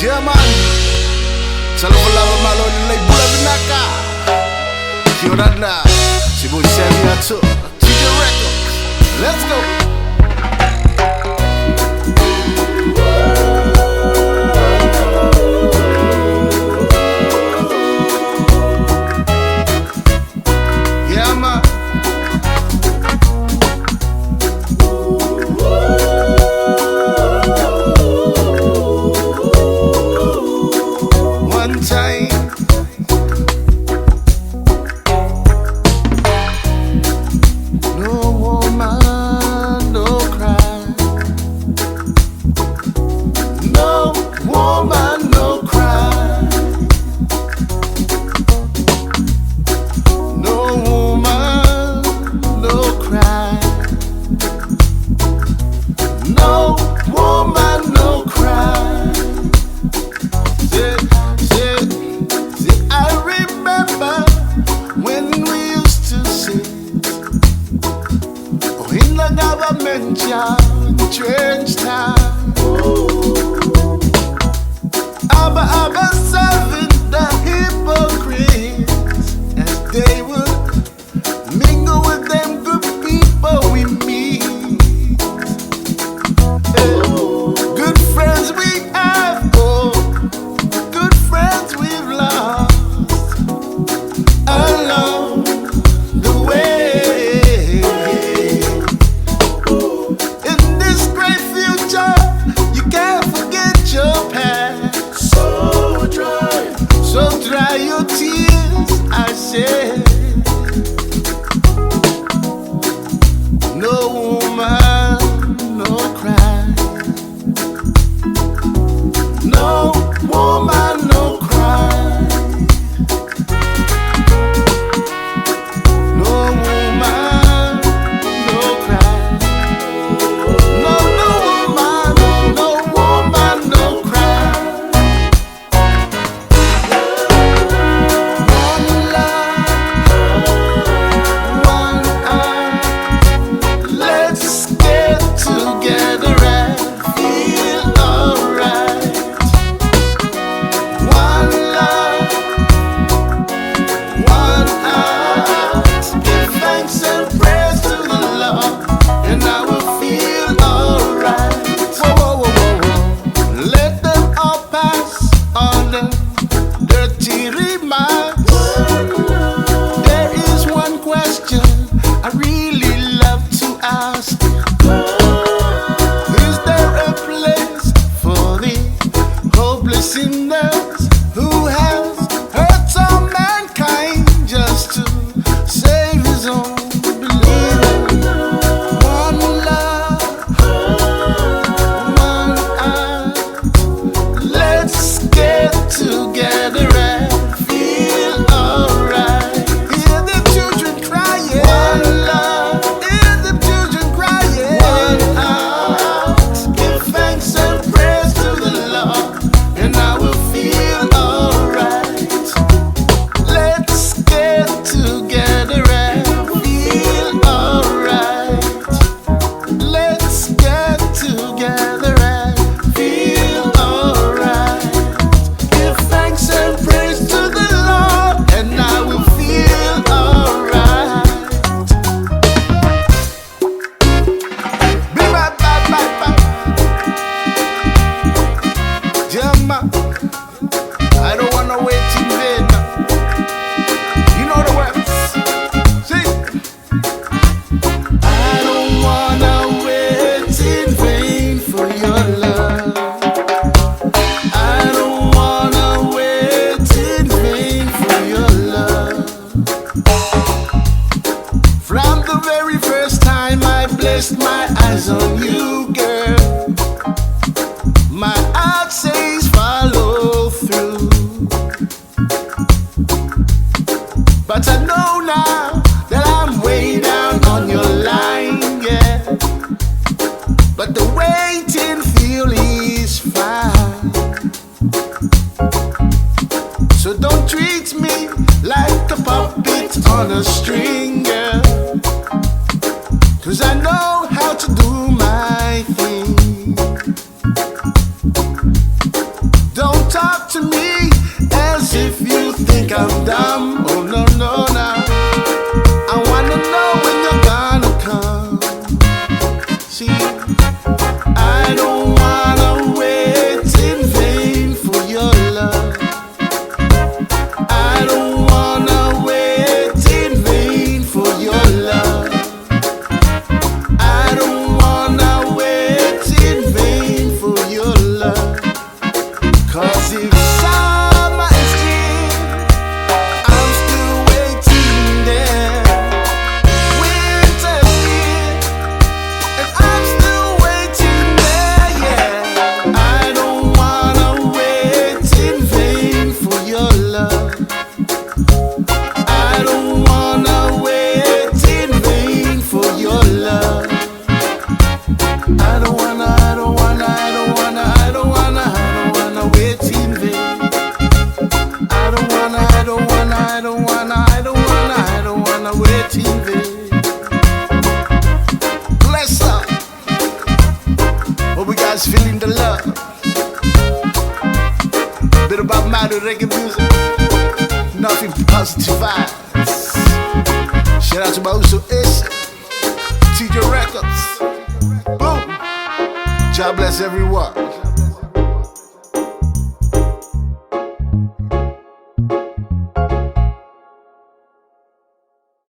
Yeah, man. Salam lava malo nilay bula binaka. Kiorana, si boy Sammy Ato, TJ Records. Let's go. Yeah, man. One time, no woman, no cry. No woman, no cry. No woman, no cry. No woman, no cry. See, I remember when we used to sit in the government yard in Trench Town. Abba serving the hypocrites as they would mingle with them good people we meet. Good friends we have, oh, good friends we've lost along the way. In this great future, you can't forget your past. So dry your tears, I say. No woman, no cry. No woman, no cry. No woman, no cry. No woman, no cry. One love, one heart. Let's get together and feel alright. One love, one heart. Give thanks and praise to the Lord, and I will feel alright. Whoa, whoa, whoa, whoa, whoa. Let them all pass on the dirty remarks. There is one question I really love to ask. Is there a place for the hopeless sinners who has hurt all mankind just to save his own believers? One love, one heart. Let's get together and feel alright. Hear the children crying. One love. Hear the children crying. One heart. Give thanks and praise to the Lord, and I will feel alright. Let's get together and feel alright. Let's get together and feel alright. Give thanks and praise to the Lord, and I will feel alright. Be right back. Jama, I don't wanna wait in vain. You know the words. See, I don't wanna wait in vain for your love. I don't wanna wait in vain for your love. From the very first time I blessed my eyes on you, girl, my heart says follow through. But I know now that I'm way down on your line, yeah. But the waiting feel is fine. So don't treat me like a puppet on a string, girl. 'Cause I know how to do my thing. Don't waiting. I don't wanna wait in vain for your love. I don't wanna wait in vain for your love. I don't wanna wait in vain for your love. 'Cause if summer is here, I'm still waiting there. Winter's here, and I'm still waiting there, yeah. I don't wanna wait in vain for your love. I don't wanna wait in vain for your love. I don't wanna wait in vain. I don't wanna wait in vain. Bless up. Hope you guys feeling the love. Bit about Madu reggae music. Nothing positive vibes. Shout out to my Uso Issa, TJ Records. Boom. God bless everyone.